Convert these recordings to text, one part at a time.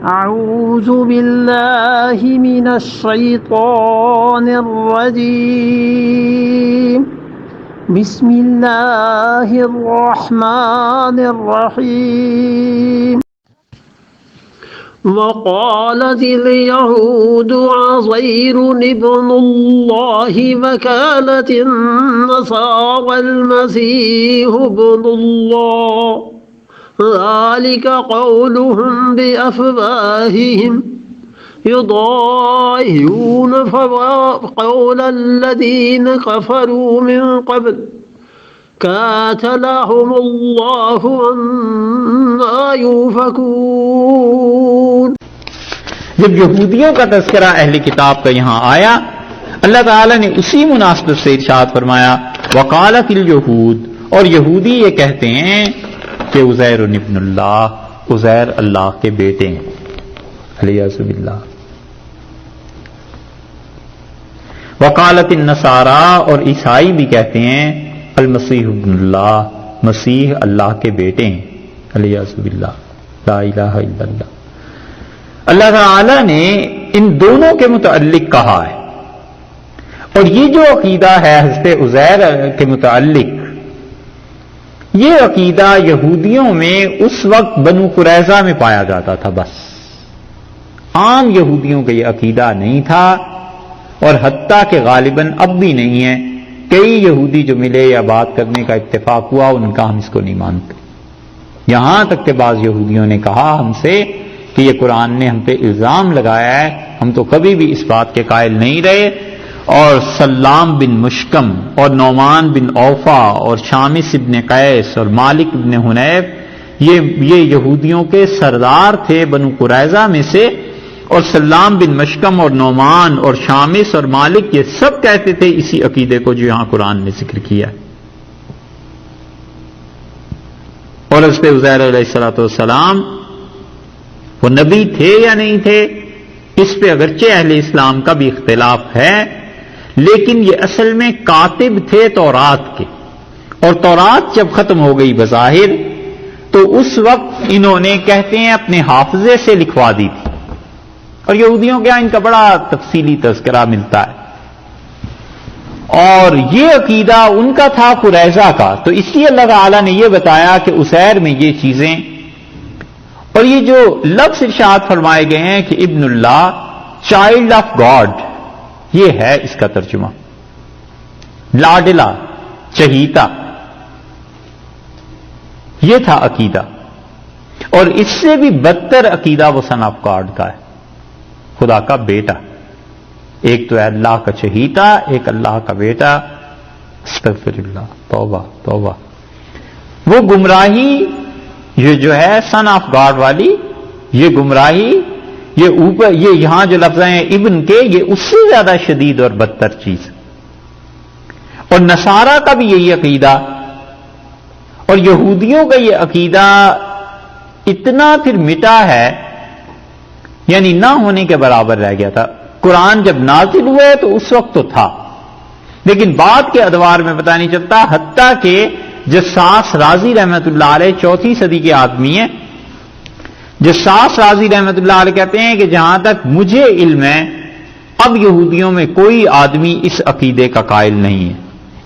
أعوذ بالله من الشيطان الرجيم بسم الله الرحمن الرحيم وقالت اليهود عزير ابن الله وقالت النصارى المسيح ابن الله ذلك قولهم بأفواههم يضاهئون قول الذين كفروا من قبل قاتلهم الله أنى يؤفكون۔ جب یہودیوں کا تذکرہ اہل کتاب کا یہاں آیا، اللہ تعالیٰ نے اسی مناسبت سے ارشاد فرمایا وقالت الیہود، اور یہودی یہ کہتے ہیں کہ عزیر ابن اللہ، عزیر اللہ کے بیٹے ہیں، علیہ باللہ۔ وقالت النصارى، اور عیسائی بھی کہتے ہیں المسیح ابن اللہ، مسیح اللہ کے بیٹے ہیں، علیہ باللہ، لا الہ الا اللہ۔ اللہ تعالی نے ان دونوں کے متعلق کہا ہے، اور یہ جو عقیدہ ہے حضرت عزیر کے متعلق، یہ عقیدہ یہودیوں میں اس وقت بنو قریظہ میں پایا جاتا تھا، بس عام یہودیوں کا یہ عقیدہ نہیں تھا، اور حتیٰ کہ غالباً اب بھی نہیں ہے۔ کئی یہودی جو ملے یا بات کرنے کا اتفاق ہوا، ان کا ہم اس کو نہیں مانتے، یہاں تک کہ بعض یہودیوں نے کہا ہم سے کہ یہ قرآن نے ہم پہ الزام لگایا ہے، ہم تو کبھی بھی اس بات کے قائل نہیں رہے۔ اور سلام بن مشکم اور نعمان بن اوفا اور شامس ابن قیس اور مالک ابن حنیف، یہ یہودیوں کے سردار تھے بنو قریظہ میں سے، اور سلام بن مشکم اور نعمان اور شامس اور مالک یہ سب کہتے تھے اسی عقیدے کو جو یہاں قرآن نے ذکر کیا۔ اور حضرت عزیر علیہ السلام وہ نبی تھے یا نہیں تھے، اس پہ اگرچہ اہل اسلام کا بھی اختلاف ہے، لیکن یہ اصل میں کاتب تھے تورات کے، اور تورات جب ختم ہو گئی بظاہر تو اس وقت انہوں نے کہتے ہیں اپنے حافظے سے لکھوا دی تھی، اور یہودیوں کے یہاں ان کا بڑا تفصیلی تذکرہ ملتا ہے، اور یہ عقیدہ ان کا تھا قریظہ کا، تو اس لیے اللہ تعالیٰ نے یہ بتایا کہ عزیر میں یہ چیزیں، اور یہ جو لفظ ارشاد فرمائے گئے ہیں کہ ابن اللہ، چائلڈ آف گاڈ، یہ ہے اس کا ترجمہ، لاڈلا، چہیتا، یہ تھا عقیدہ۔ اور اس سے بھی بدتر عقیدہ وہ سن آف گاڈ کا ہے، خدا کا بیٹا، ایک تو ہے اللہ کا چہیتا، ایک اللہ کا بیٹا، استغفر اللہ، توبہ توبہ۔ وہ گمراہی یہ جو ہے سن آف گاڈ والی، یہ گمراہی، یہ اوپر یہ یہاں جو لفظ ہیں ابن کے، یہ اس سے زیادہ شدید اور بدتر چیز۔ اور نصارہ کا بھی یہی عقیدہ، اور یہودیوں کا یہ عقیدہ اتنا پھر مٹا ہے، یعنی نہ ہونے کے برابر رہ گیا تھا۔ قرآن جب نازل ہوئے تو اس وقت تو تھا، لیکن بعد کے ادوار میں پتہ نہیں چلتا، حتیٰ کہ جساس رازی رحمت اللہ علیہ 4 صدی کے آدمی ہیں، جساس رازی رحمت اللہ علیہ کہتے ہیں کہ جہاں تک مجھے علم ہے اب یہودیوں میں کوئی آدمی اس عقیدے کا قائل نہیں ہے۔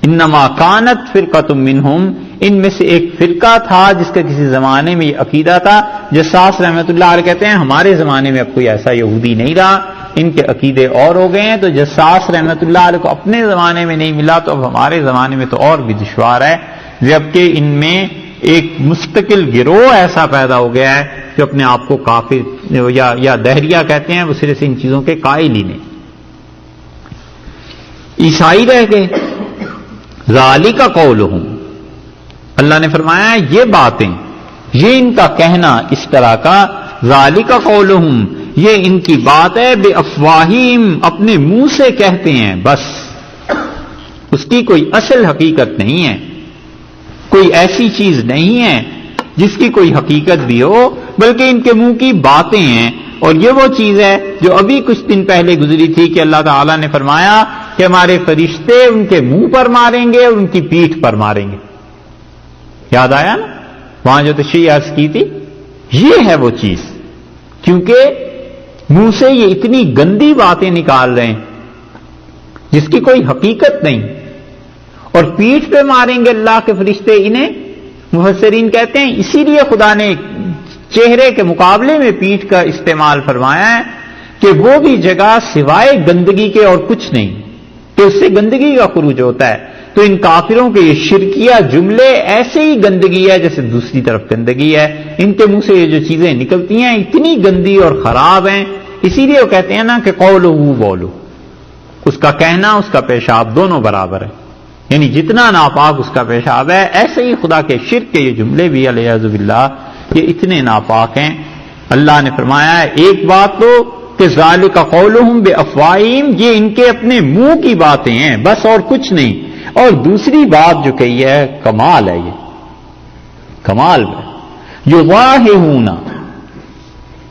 انما کانت فرقۃ منہم، ان میں سے ایک فرقہ تھا جس کا کسی زمانے میں یہ عقیدہ تھا۔ جساس رحمت اللہ علیہ کہتے ہیں ہمارے زمانے میں اب کوئی ایسا یہودی نہیں رہا، ان کے عقیدے اور ہو گئے ہیں، تو جساس رحمت اللہ علیہ کو اپنے زمانے میں نہیں ملا تو اب ہمارے زمانے میں تو اور بھی دشوار ہے، جبکہ ان میں ایک مستقل گروہ ایسا پیدا ہو گیا ہے جو اپنے آپ کو کافر یا دہریہ کہتے ہیں، وہ صرف ان چیزوں کے قائل ہی نہیں۔ عیسائی رہ گئے، ذالک قولہم، اللہ نے فرمایا یہ باتیں، یہ ان کا کہنا اس طرح کا، ذالک قولہم، یہ ان کی بات ہے، بے افواہیم، اپنے منہ سے کہتے ہیں بس، اس کی کوئی اصل حقیقت نہیں ہے، کوئی ایسی چیز نہیں ہے جس کی کوئی حقیقت بھی ہو، بلکہ ان کے منہ کی باتیں ہیں۔ اور یہ وہ چیز ہے جو ابھی کچھ دن پہلے گزری تھی کہ اللہ تعالیٰ نے فرمایا کہ ہمارے فرشتے ان کے منہ پر ماریں گے اور ان کی پیٹھ پر ماریں گے، یاد آیا نا وہاں جو تشریح عرض کی تھی، یہ ہے وہ چیز۔ کیونکہ منہ سے یہ اتنی گندی باتیں نکال رہے ہیں جس کی کوئی حقیقت نہیں، اور پیٹھ پہ ماریں گے اللہ کے فرشتے انہیں۔ مفسرین کہتے ہیں اسی لیے خدا نے چہرے کے مقابلے میں پیٹھ کا استعمال فرمایا ہے کہ وہ بھی جگہ سوائے گندگی کے اور کچھ نہیں، کہ اس سے گندگی کا خروج ہوتا ہے۔ تو ان کافروں کے یہ شرکیہ جملے ایسے ہی گندگی ہے جیسے دوسری طرف گندگی ہے، ان کے منہ سے یہ جو چیزیں نکلتی ہیں اتنی گندی اور خراب ہیں، اسی لیے وہ کہتے ہیں نا کہ قولو بولو، اس کا کہنا اس کا پیشاب دونوں برابر ہے، یعنی جتنا ناپاک اس کا پیشاب ہے ایسے ہی خدا کے شرک کے یہ جملے بھی علیہ باللہ یہ اتنے ناپاک ہیں۔ اللہ نے فرمایا ہے ایک بات تو کہ ذالک قولہم بافواہہم، یہ ان کے اپنے منہ کی باتیں ہیں بس اور کچھ نہیں، اور دوسری بات جو کہی ہے کمال ہے، یہ کمال ہے، یضاہہون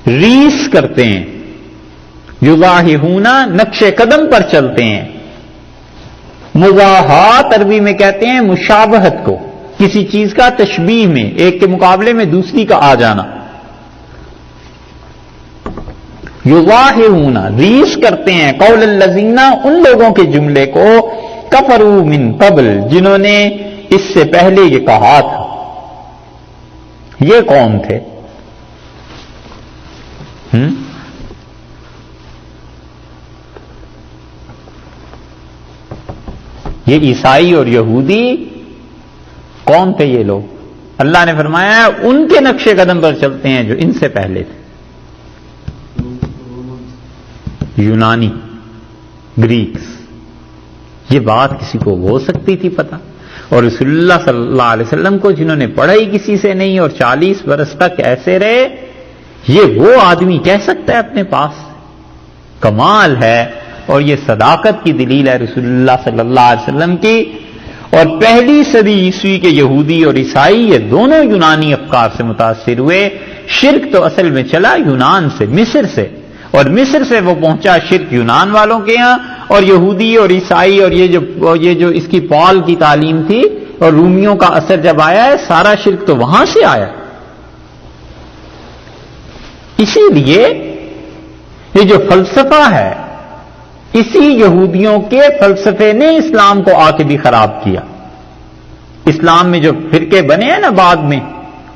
ریس کرتے ہیں، یضاہہون نقش قدم پر چلتے ہیں، مضاہات عربی میں کہتے ہیں مشابہت کو، کسی چیز کا تشبیہ میں ایک کے مقابلے میں دوسری کا آ جانا۔ یضاہرون ریس کرتے ہیں، قول الذین ان لوگوں کے جملے کو، کفروا من قبل جنہوں نے اس سے پہلے یہ کہا تھا۔ یہ کون تھے؟ یہ عیسائی اور یہودی کون تھے یہ لوگ؟ اللہ نے فرمایا ان کے نقش قدم پر چلتے ہیں جو ان سے پہلے تھے، یونانی، گریکس۔ یہ بات کسی کو ہو سکتی تھی پتہ؟ اور رسول اللہ صلی اللہ علیہ وسلم کو جنہوں نے پڑھا ہی کسی سے نہیں اور 40 برس تک ایسے رہے، یہ وہ آدمی کہہ سکتا ہے اپنے پاس؟ کمال ہے، اور یہ صداقت کی دلیل ہے رسول اللہ صلی اللہ علیہ وسلم کی۔ اور پہلی صدی عیسوی کے یہودی اور عیسائی یہ دونوں یونانی افکار سے متاثر ہوئے۔ شرک تو اصل میں چلا یونان سے، مصر سے، اور مصر سے وہ پہنچا شرک یونان والوں کے ہاں، اور یہودی اور عیسائی اور یہ جو اس کی پال کی تعلیم تھی اور رومیوں کا اثر جب آیا ہے، سارا شرک تو وہاں سے آیا۔ اسی لیے یہ جو فلسفہ ہے، اسی یہودیوں کے فلسفے نے اسلام کو آ کے بھی خراب کیا۔ اسلام میں جو فرقے بنے ہیں نا بعد میں،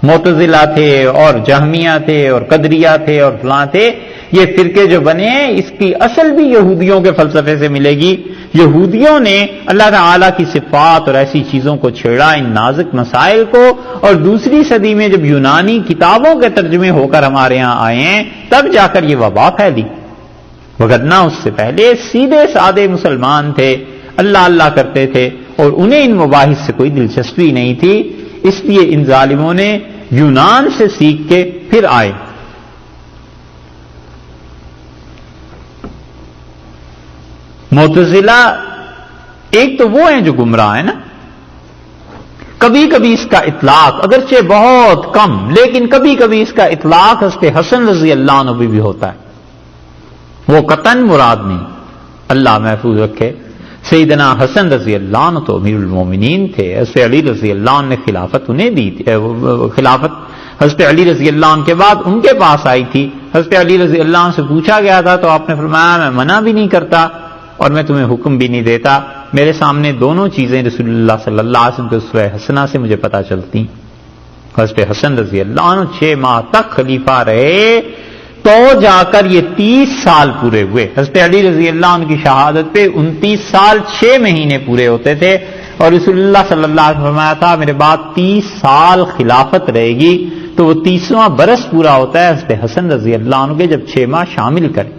معتزلہ تھے اور جہمیہ تھے اور قدریہ تھے اور فلاں تھے، یہ فرقے جو بنے ہیں اس کی اصل بھی یہودیوں کے فلسفے سے ملے گی۔ یہودیوں نے اللہ تعالیٰ کی صفات اور ایسی چیزوں کو چھیڑا، ان نازک مسائل کو، اور دوسری صدی میں جب یونانی کتابوں کے ترجمے ہو کر ہمارے ہاں آئے ہیں تب جا کر یہ وبا پھیلی، وگرنہ اس سے پہلے سیدھے سادے مسلمان تھے، اللہ اللہ کرتے تھے اور انہیں ان مباحث سے کوئی دلچسپی نہیں تھی۔ اس لیے ان ظالموں نے یونان سے سیکھ کے پھر آئے۔ معتزلہ ایک تو وہ ہیں جو گمراہ ہیں نا، کبھی کبھی اس کا اطلاق اگرچہ بہت کم، لیکن کبھی کبھی اس کا اطلاق حضرت حسن رضی اللہ عنہ بھی ہوتا ہے، وہ قطعاً مراد نہیں، اللہ محفوظ رکھے۔ سیدنا حسن رضی اللہ عنہ تو امیر المومنین تھے، حضرت علی رضی اللہ عنہ نے خلافت انہیں دی تھی، خلافت حضرت علی رضی اللہ عنہ کے بعد ان کے پاس آئی تھی۔ حضرت علی رضی اللہ عنہ سے پوچھا گیا تھا تو آپ نے فرمایا میں منع بھی نہیں کرتا اور میں تمہیں حکم بھی نہیں دیتا، میرے سامنے دونوں چیزیں رسول اللہ صلی اللہ علیہ وسلم کے اسوہ حسنہ سے مجھے پتہ چلتی۔ حضرت حسن رضی اللہ عنہ 6 ماہ تک خلیفہ رہے تو جا کر یہ 30 سال پورے ہوئے۔ حضرت علی رضی اللہ عنہ کی شہادت پہ 29 سال 6 مہینے پورے ہوتے تھے، اور رسول اللہ صلی اللہ علیہ وسلم فرمایا تھا میرے بعد 30 سال خلافت رہے گی، تو وہ 30واں برس پورا ہوتا ہے حضرت حسن رضی اللہ عنہ کے جب 6 ماہ شامل کریں۔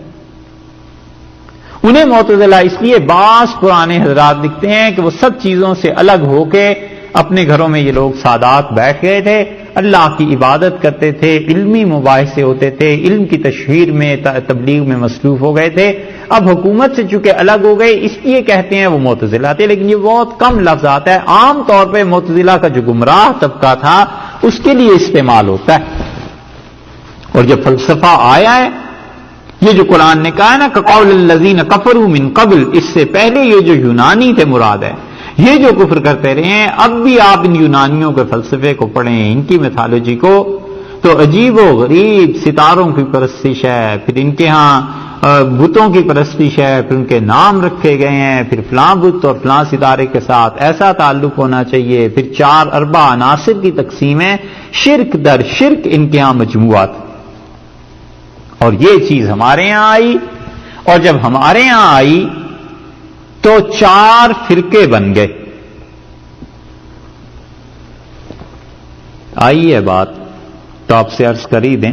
انہیں معتزلہ اس لیے بعض پرانے حضرات دکھتے ہیں کہ وہ سب چیزوں سے الگ ہو کے اپنے گھروں میں یہ لوگ سادات بیٹھ گئے تھے، اللہ کی عبادت کرتے تھے، علمی مباحثے ہوتے تھے، علم کی تشہیر میں تبلیغ میں مصروف ہو گئے تھے۔ اب حکومت سے چونکہ الگ ہو گئے اس لیے کہتے ہیں وہ معتزلہ تھے، لیکن یہ بہت کم لفظ آتا ہے، عام طور پہ معتزلہ کا جو گمراہ طبقہ تھا اس کے لیے استعمال ہوتا ہے۔ اور جب فلسفہ آیا ہے، یہ جو قرآن نے کہا ہے نا قول الذین کفروا من قبل، اس سے پہلے یہ جو یونانی تھے مراد ہے، یہ جو کفر کرتے رہے ہیں، اب بھی آپ ان یونانیوں کے فلسفے کو پڑھیں، ان کی میتھالوجی کو، تو عجیب و غریب ستاروں کی پرستش ہے، پھر ان کے ہاں بتوں کی پرستش ہے، پھر ان کے نام رکھے گئے ہیں، پھر فلاں بت اور فلاں ستارے کے ساتھ ایسا تعلق ہونا چاہیے، پھر 4 اربع عناصر کی تقسیم ہے، شرک در شرک ان کے ہاں مجموعات. اور یہ چیز ہمارے ہاں آئی، اور جب ہمارے ہاں آئی تو 4 فرقے بن گئے. آئی ہے بات تو آپ سے عرض کر ہی دیں،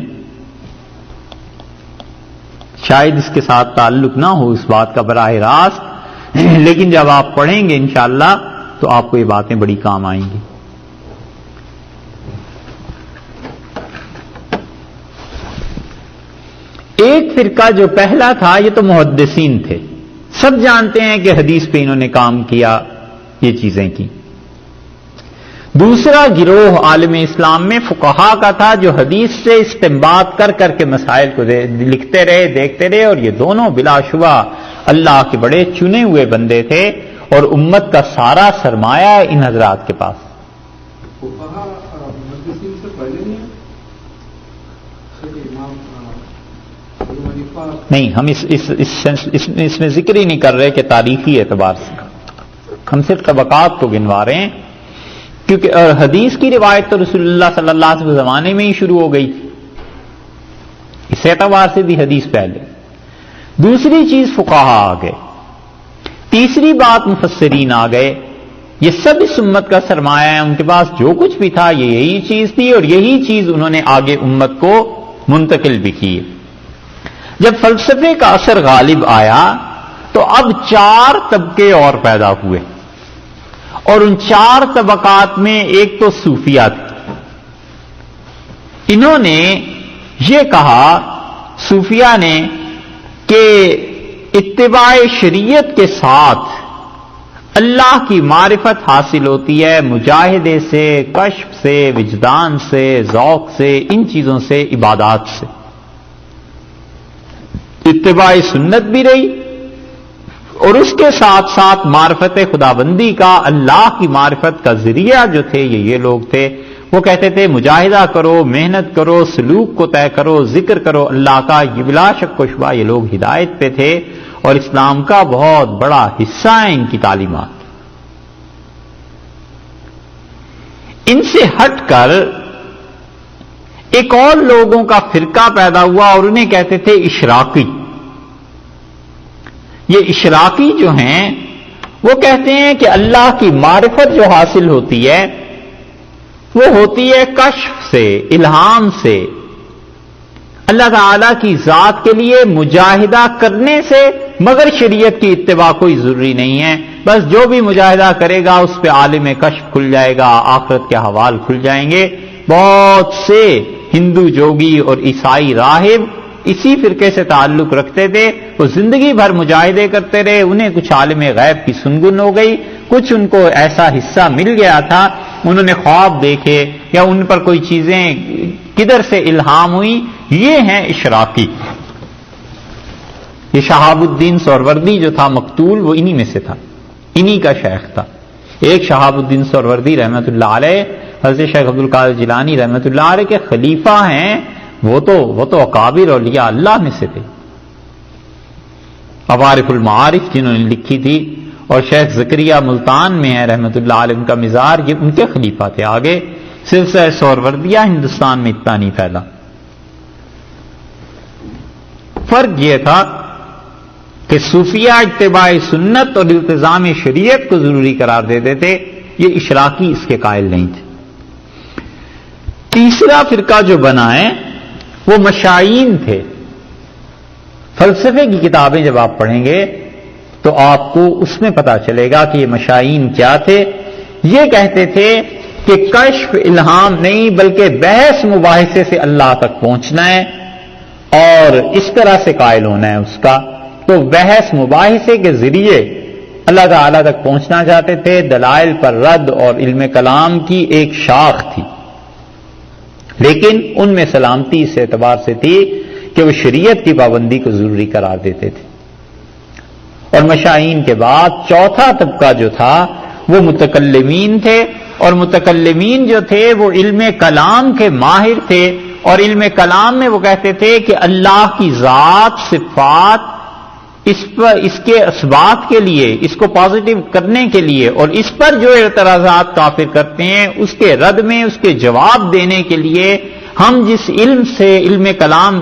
شاید اس کے ساتھ تعلق نہ ہو اس بات کا براہ راست، لیکن جب آپ پڑھیں گے انشاءاللہ تو آپ کو یہ باتیں بڑی کام آئیں گی. ایک فرقہ جو پہلا تھا یہ تو محدثین تھے، سب جانتے ہیں کہ حدیث پہ انہوں نے کام کیا، یہ چیزیں کی. دوسرا گروہ عالم اسلام میں فقہا کا تھا جو حدیث سے استنباط کر کر کے مسائل کو لکھتے رہے، دیکھتے رہے، اور یہ دونوں بلا شبہ اللہ کے بڑے چنے ہوئے بندے تھے اور امت کا سارا سرمایہ ان حضرات کے پاس. فقہا محدثین سے پہلے نہیں، ہم اس میں ذکر ہی نہیں کر رہے کہ تاریخی اعتبار سے، ہم صرف طبقات کو گنوا رہے ہیں، کیونکہ حدیث کی روایت تو رسول اللہ صلی اللہ علیہ وسلم کے زمانے میں ہی شروع ہو گئی تھی، اس اعتبار سے بھی حدیث پہلے. دوسری چیز فقہا آ گئے. تیسری بات مفسرین آ گئے. یہ سب اس امت کا سرمایہ ہے، ان کے پاس جو کچھ بھی تھا یہ یہی چیز تھی، اور یہی چیز انہوں نے آگے امت کو منتقل بھی کی. جب فلسفے کا اثر غالب آیا تو اب 4 طبقے اور پیدا ہوئے، اور ان 4 طبقات میں ایک تو صوفیہ تھی. انہوں نے یہ کہا، صوفیہ نے، کہ اتباع شریعت کے ساتھ اللہ کی معرفت حاصل ہوتی ہے مجاہدے سے، کشف سے، وجدان سے، ذوق سے، ان چیزوں سے، عبادات سے. اتباع سنت بھی رہی، اور اس کے ساتھ ساتھ معرفت خداوندی کا، اللہ کی معرفت کا ذریعہ جو تھے یہ لوگ تھے. وہ کہتے تھے مجاہدہ کرو، محنت کرو، سلوک کو طے کرو، ذکر کرو اللہ کا. یہ بلا شک و شبہ یہ لوگ ہدایت پہ تھے، اور اسلام کا بہت بڑا حصہ ہے ان کی تعلیمات. ان سے ہٹ کر ایک اور لوگوں کا فرقہ پیدا ہوا، اور انہیں کہتے تھے اشراقی. یہ اشراقی جو ہیں وہ کہتے ہیں کہ اللہ کی معرفت جو حاصل ہوتی ہے وہ ہوتی ہے کشف سے، الہام سے، اللہ تعالی کی ذات کے لیے مجاہدہ کرنے سے، مگر شریعت کی اتباع کوئی ضروری نہیں ہے. بس جو بھی مجاہدہ کرے گا اس پہ عالم کشف کھل جائے گا، آخرت کے حوال کھل جائیں گے. بہت سے ہندو جوگی اور عیسائی راہب اسی فرقے سے تعلق رکھتے تھے. وہ زندگی بھر مجاہدے کرتے رہے، انہیں کچھ عالم غیب کی سنگن ہو گئی، کچھ ان کو ایسا حصہ مل گیا تھا، انہوں نے خواب دیکھے یا ان پر کوئی چیزیں کدھر سے الہام ہوئی. یہ ہیں اشراقی. یہ شہاب الدین سہروردی جو تھا مقتول، وہ انہی میں سے تھا، انہی کا شیخ تھا. ایک شہاب الدین سہروردی رحمت اللہ علیہ حضرت شیخ عبد القادر جیلانی رحمت اللہ علیہ کے خلیفہ ہیں. وہ تو اکابر اولیاء اللہ میں سے تھے. عوارف المعارف جنہوں نے لکھی تھی، اور شیخ زکریا ملتان میں ہے رحمت اللہ علیہ ان کا مزار، یہ ان کے خلیفہ تھے. آگے سلسلہ سہروردیہ ہندوستان میں اتنا نہیں پھیلا. فرق یہ تھا کہ صوفیہ اتباع سنت اور التزام شریعت کو ضروری قرار دیتے تھے، یہ اشراقی اس کے قائل نہیں تھے. تیسرا فرقہ جو بنا ہے وہ مشائین تھے. فلسفے کی کتابیں جب آپ پڑھیں گے تو آپ کو اس میں پتا چلے گا کہ یہ مشائین کیا تھے. یہ کہتے تھے کہ کشف الہام نہیں بلکہ بحث مباحثے سے اللہ تک پہنچنا ہے، اور اس طرح سے قائل ہونا ہے اس کا. تو بحث مباحثے کے ذریعے اللہ تعالی تک پہنچنا چاہتے تھے. دلائل پر رد اور علم کلام کی ایک شاخ تھی، لیکن ان میں سلامتی اس اعتبار سے تھی کہ وہ شریعت کی پابندی کو ضروری قرار دیتے تھے. اور مشائین کے بعد چوتھا طبقہ جو تھا وہ متکلمین تھے، اور متکلمین جو تھے وہ علم کلام کے ماہر تھے، اور علم کلام میں وہ کہتے تھے کہ اللہ کی ذات، صفات، اس کے اسبات کے لیے، اس کو پازیٹو کرنے کے لیے، اور اس پر جو اعتراضات کافر کرتے ہیں اس کے رد میں، اس کے جواب دینے کے لیے ہم جس علم سے علم کلام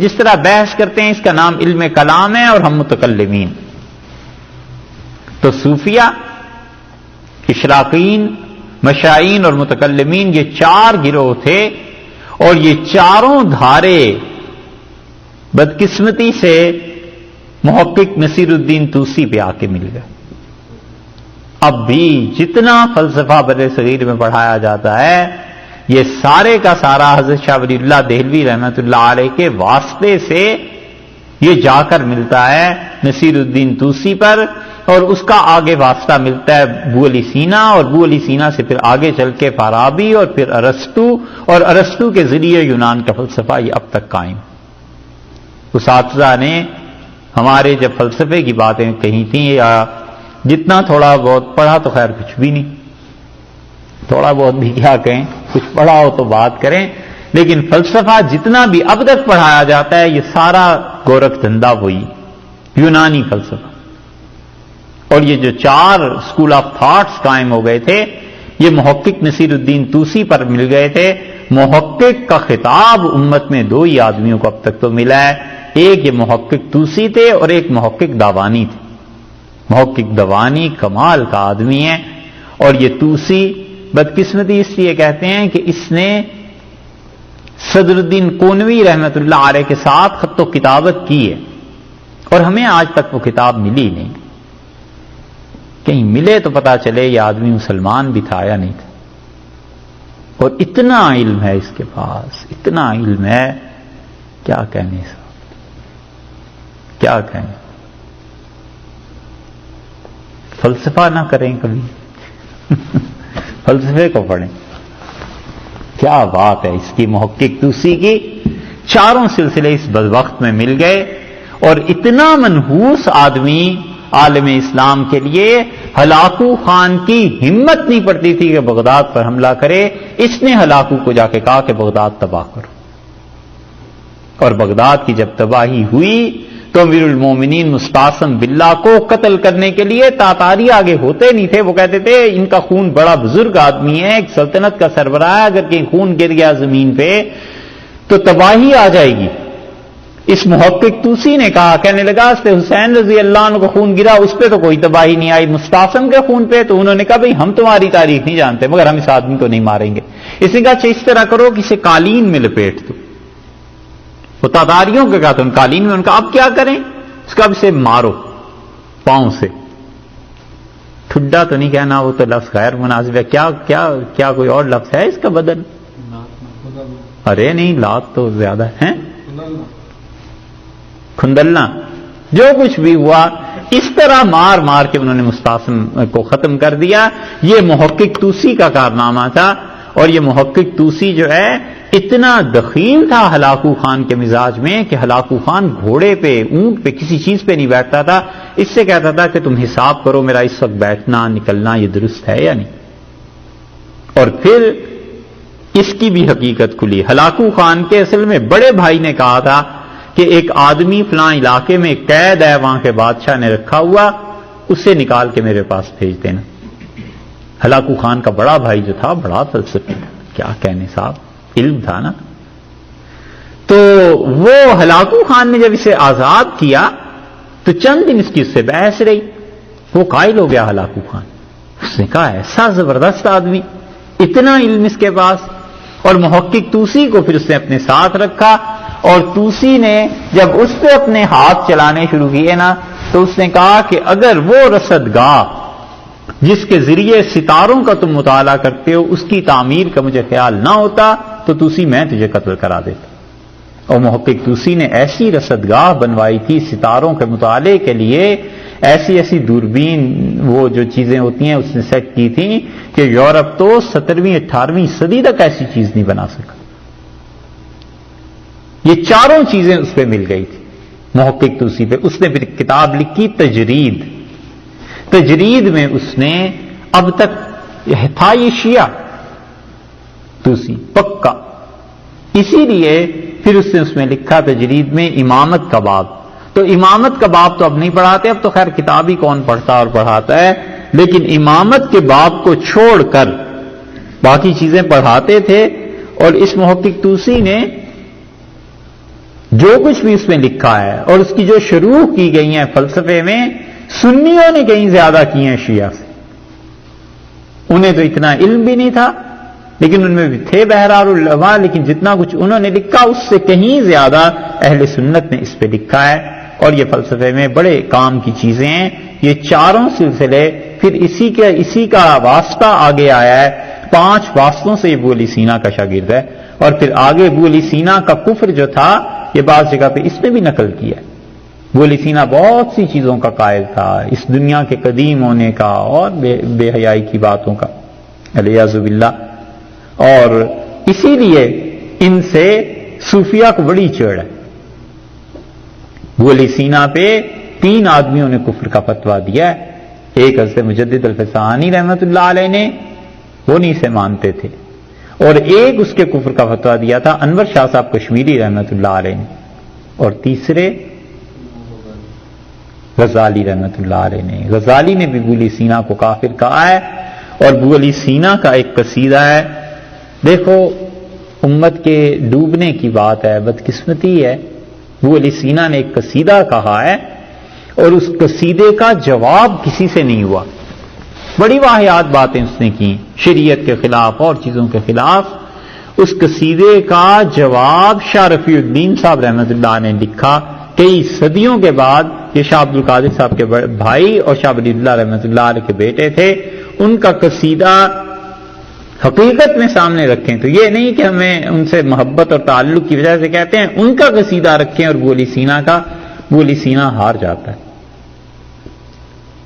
جس طرح بحث کرتے ہیں اس کا نام علم کلام ہے، اور ہم متکلمین. تو صوفیہ، اشراقین، مشائین اور متکلمین یہ چار گروہ تھے، اور یہ چاروں دھارے بدقسمتی سے محقق نصیر الدین طوسی پہ آ کے مل گئے. اب بھی جتنا فلسفہ بر صغیر میں پڑھایا جاتا ہے یہ سارے کا سارا حضرت شاہ ولی اللہ دہلوی رحمۃ اللہ علیہ کے واسطے سے یہ جا کر ملتا ہے نصیر الدین طوسی پر، اور اس کا آگے واسطہ ملتا ہے ابو علی سینا، اور ابو علی سینا سے پھر آگے چل کے فارابی، اور پھر ارسطو، اور ارسطو کے ذریعے یونان کا فلسفہ یہ اب تک قائم. اساتذہ نے ہمارے جب فلسفے کی باتیں کہی تھیں، یا جتنا تھوڑا بہت پڑھا تو خیر کچھ بھی نہیں، تھوڑا بہت بھی کیا کہیں، کچھ پڑھا ہو تو بات کریں، لیکن فلسفہ جتنا بھی اب تک پڑھایا جاتا ہے یہ سارا گورکھ دھندا وہی یونانی فلسفہ. اور یہ جو چار اسکول آف تھاٹس قائم ہو گئے تھے یہ محقق نصیر الدین طوسی پر مل گئے تھے. محقق کا خطاب امت میں دو ہی آدمیوں کو اب تک تو ملا ہے، ایک یہ محقق طوسی تھے اور ایک محقق داوانی تھے. محقق داوانی کمال کا آدمی ہے، اور یہ طوسی بدقسمتی اس لیے کہتے ہیں کہ اس نے صدر الدین قونوی رحمۃ اللہ علیہ کے ساتھ خط و کتابت کی ہے، اور ہمیں آج تک وہ کتاب ملی نہیں. کہیں ملے تو پتا چلے یہ آدمی مسلمان بھی تھا یا نہیں تھا. اور اتنا علم ہے اس کے پاس، اتنا علم ہے، کیا کہنے صاحب، کیا کہیں. فلسفہ نہ کریں کبھی فلسفے کو پڑھیں. کیا بات ہے اس کی محقق طوسی کی. چاروں سلسلے اس بدبخت میں مل گئے، اور اتنا منحوس آدمی عالم اسلام کے لیے ہلاکو خان کی ہمت نہیں پڑتی تھی کہ بغداد پر حملہ کرے. اس نے ہلاکو کو جا کے کہا کہ بغداد تباہ کرو، اور بغداد کی جب تباہی ہوئی تو امیر المومنین مستعصم باللہ کو قتل کرنے کے لیے تاتاری آگے ہوتے نہیں تھے. وہ کہتے تھے ان کا خون بڑا بزرگ آدمی ہے، ایک سلطنت کا سربراہ ہے، اگر کہیں خون گر گیا زمین پہ تو تباہی آ جائے گی. اس محقق طوسی نے کہا، کہنے لگا اس پہ حسین رضی اللہ عنہ کو خون گرا، اس پہ تو کوئی تباہی نہیں آئی، مستعصم کے خون پہ. تو انہوں نے کہا بھئی ہم تمہاری تاریخ نہیں جانتے مگر ہم اس آدمی کو نہیں ماریں گے. اس نے کہا اچھا اس طرح کرو کہ اسے قالین میں لپیٹ دو. وہ تاتاریوں کے کہا تو ان قالین میں، ان کا اب کیا کریں؟ اس کا اب اسے مارو پاؤں سے. ٹھڈا تو نہیں کہنا، وہ تو لفظ غیر مناسب ہے. کیا کوئی اور لفظ ہے اس کا بدل؟ ارے نہیں، لات تو زیادہ ہے. کھندلنا. جو کچھ بھی ہوا اس طرح مار مار کے انہوں نے مستعصم کو ختم کر دیا. یہ محقق طوسی کا کارنامہ تھا. اور یہ محقق طوسی جو ہے اتنا دخیل تھا ہلاکو خان کے مزاج میں کہ ہلاکو خان گھوڑے پہ، اونٹ پہ، کسی چیز پہ نہیں بیٹھتا تھا. اس سے کہتا تھا کہ تم حساب کرو میرا اس وقت بیٹھنا نکلنا یہ درست ہے یا نہیں. اور پھر اس کی بھی حقیقت کھلی. ہلاکو خان کے اصل میں بڑے بھائی نے کہا تھا کہ ایک آدمی فلاں علاقے میں قید ہے، وہاں کے بادشاہ نے رکھا ہوا، اسے نکال کے میرے پاس بھیج دینا. ہلاکو خان کا بڑا بھائی جو تھا بڑا فلسفی تھا، کیا کہنے صاحب، علم تھا نا. تو وہ ہلاکو خان نے جب اسے آزاد کیا تو چند دن اس کی اس سے بحث رہی. وہ قائل ہو گیا ہلاکو خان. اس نے کہا ایسا زبردست آدمی، اتنا علم اس کے پاس. اور محقق طوسی کو پھر اس نے اپنے ساتھ رکھا، اور طوسی نے جب اس پہ اپنے ہاتھ چلانے شروع کیے نا تو اس نے کہا کہ اگر وہ رصدگاہ جس کے ذریعے ستاروں کا تم مطالعہ کرتے ہو اس کی تعمیر کا مجھے خیال نہ ہوتا تو طوسی میں تجھے قتل کرا دیتا. اور محقق طوسی نے ایسی رصدگاہ بنوائی تھی ستاروں کے مطالعے کے لیے، ایسی دوربین وہ جو چیزیں ہوتی ہیں اس نے سیٹ کی تھی کہ یورپ تو 17ویں 18ویں صدی تک ایسی چیز نہیں بنا سکا. یہ چاروں چیزیں اس پہ مل گئی تھی محقق طوسی پہ. اس نے پھر کتاب لکھی تجرید. تجرید میں اس نے اب تک تھا یہ شیعہ طوسی پکا، اسی لیے پھر اس نے اس میں لکھا تجرید میں امامت کا باب. تو امامت کا باب تو اب نہیں پڑھاتے، اب تو خیر کتاب ہی کون پڑھتا اور پڑھاتا ہے، لیکن امامت کے باب کو چھوڑ کر باقی چیزیں پڑھاتے تھے. اور اس محقق طوسی نے جو کچھ بھی اس میں لکھا ہے اور اس کی جو شروع کی گئی ہیں فلسفے میں، سنیوں نے کہیں زیادہ کی ہیں شیعہ سے. انہیں تو اتنا علم بھی نہیں تھا، لیکن ان میں بھی تھے بہرحال علماء، لیکن جتنا کچھ انہوں نے لکھا اس سے کہیں زیادہ اہل سنت نے اس پہ لکھا ہے. اور یہ فلسفے میں بڑے کام کی چیزیں ہیں. یہ چاروں سلسلے پھر اسی کا واسطہ آگے آیا ہے. 5 واسطوں سے یہ ابو علی سینا کا شاگرد ہے. اور پھر آگے ابو علی سینا کا کفر جو تھا یہ بعض جگہ پہ اس نے بھی نقل کیا. ابو علی سینا بہت سی چیزوں کا قائل تھا، اس دنیا کے قدیم ہونے کا اور بے حیائی کی باتوں کا، علیاذ باللہ. اور اسی لیے ان سے صوفیہ کو بڑی چڑھ ہے. ابو علی سینا پہ 3 آدمیوں نے کفر کا فتویٰ دیا ہے. ایک حضرت مجدد الفسانی رحمۃ اللہ علیہ نے، وہ نہیں سے مانتے تھے، اور ایک اس کے کفر کا فتویٰ دیا تھا انور شاہ صاحب کشمیری رحمۃ اللہ علیہ نے، اور تیسرے غزالی رحمۃ اللہ علیہ نے. غزالی نے بھی ابو علی سینا کو کافر کہا ہے. اور ابو علی سینا کا ایک قصیدہ ہے، دیکھو امت کے ڈوبنے کی بات ہے، بدقسمتی ہے. ابو علی سینا نے ایک قصیدہ کہا ہے اور اس قصیدے کا جواب کسی سے نہیں ہوا. بڑی واہیات باتیں اس نے کی، شریعت کے خلاف اور چیزوں کے خلاف. اس قصیدے کا جواب شاہ رفیع الدین صاحب رحمۃ اللہ نے لکھا کئی صدیوں کے بعد. یہ شاہ عبد القادر صاحب کے بھائی اور شاہ ولی اللہ رحمۃ اللہ علیہ کے بیٹے تھے. ان کا قصیدہ حقیقت میں سامنے رکھیں تو یہ نہیں کہ ہمیں ان سے محبت اور تعلق کی وجہ سے کہتے ہیں، ان کا قصیدہ رکھیں اور ابو علی سینا کا. ابو علی سینا ہار جاتا ہے.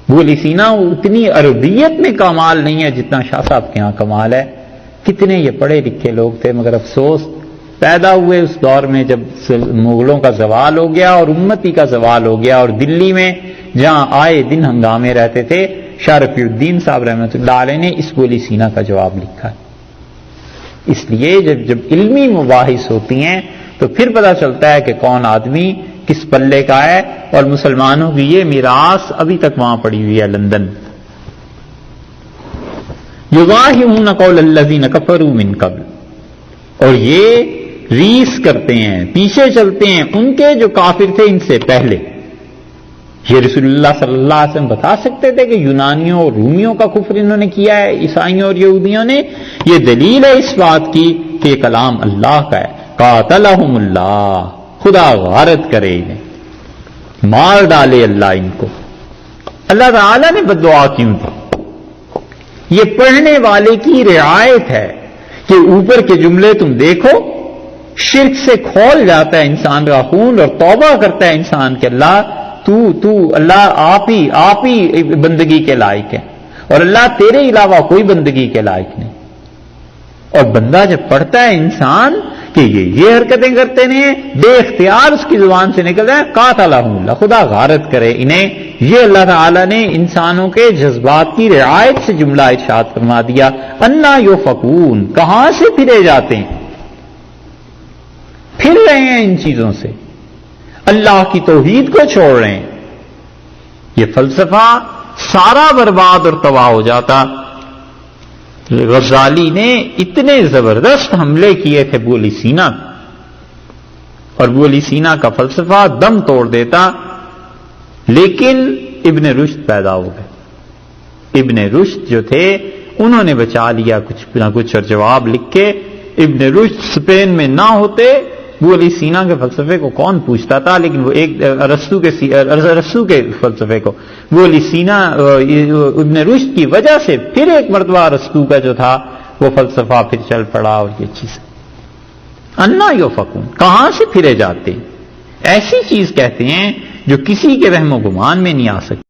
ابو علی سینا اتنی عربیت میں کمال نہیں ہے جتنا شاہ صاحب کے ہاں کمال ہے. کتنے یہ پڑھے لکھے لوگ تھے، مگر افسوس پیدا ہوئے اس دور میں جب مغلوں کا زوال ہو گیا اور امتی کا زوال ہو گیا. اور دلی میں جہاں آئے دن ہنگامے رہتے تھے، شاہ رفیع الدین صاحب رحمۃ اللہ علیہ نے اس ابو علی سینا کا جواب لکھا. اس لیے جب علمی مباحث ہوتی ہیں تو پھر پتہ چلتا ہے کہ کون آدمی کس پلے کا ہے. اور مسلمانوں کی یہ میراث ابھی تک وہاں پڑی ہوئی ہے لندن. یضاہرون قول الذین کفروا من قبل، اور یہ ریس کرتے ہیں، پیچھے چلتے ہیں ان کے جو کافر تھے ان سے پہلے. یہ رسول اللہ صلی اللہ علیہ وسلم بتا سکتے تھے کہ یونانیوں اور رومیوں کا کفر انہوں نے کیا ہے، عیسائیوں اور یہودیوں نے. یہ دلیل ہے اس بات کی کہ یہ کلام اللہ کا ہے. قاتلہم اللہ، خدا غارت کرے انہیں، مار ڈالے اللہ ان کو. اللہ تعالیٰ نے بددعا کیوں دی؟ یہ پڑھنے والے کی رعایت ہے کہ اوپر کے جملے تم دیکھو، شرک سے کھول جاتا ہے انسان کا خون اور توبہ کرتا ہے انسان کہ اللہ تو اللہ آپ ہی بندگی کے لائق ہے، اور اللہ تیرے علاوہ کوئی بندگی کے لائق نہیں. اور بندہ جب پڑھتا ہے انسان کہ یہ حرکتیں کرتے ہیں، بے اختیار اس کی زبان سے نکل جائے قاتلہم اللہ، خدا غارت کرے انہیں. یہ اللہ تعالیٰ نے انسانوں کے جذبات کی رعایت سے جملہ ارشاد فرما دیا. انا یوفکون، کہاں سے پھرے جاتے ہیں، پھر رہے ہیں ان چیزوں سے، اللہ کی توحید کو چھوڑ رہے ہیں. یہ فلسفہ سارا برباد اور تباہ ہو جاتا. غزالی نے اتنے زبردست حملے کیے تھے ابو علی سینا، اور ابو علی سینا کا فلسفہ دم توڑ دیتا. لیکن ابن رشد پیدا ہو گئے. ابن رشد جو تھے انہوں نے بچا لیا کچھ نہ کچھ اور جواب لکھ کے. ابن رشد اسپین میں نہ ہوتے ابو علی سینا کے فلسفے کو کون پوچھتا تھا، لیکن وہ ایک ارسطو کے فلسفے کو ابو علی سینا ابن رشد کی وجہ سے پھر ایک مرتبہ ارسطو کا جو تھا وہ فلسفہ پھر چل پڑا. اور یہ چیز انا یوفکون، کہاں سے پھرے جاتے، ایسی چیز کہتے ہیں جو کسی کے وہم و گمان میں نہیں آ سکتی.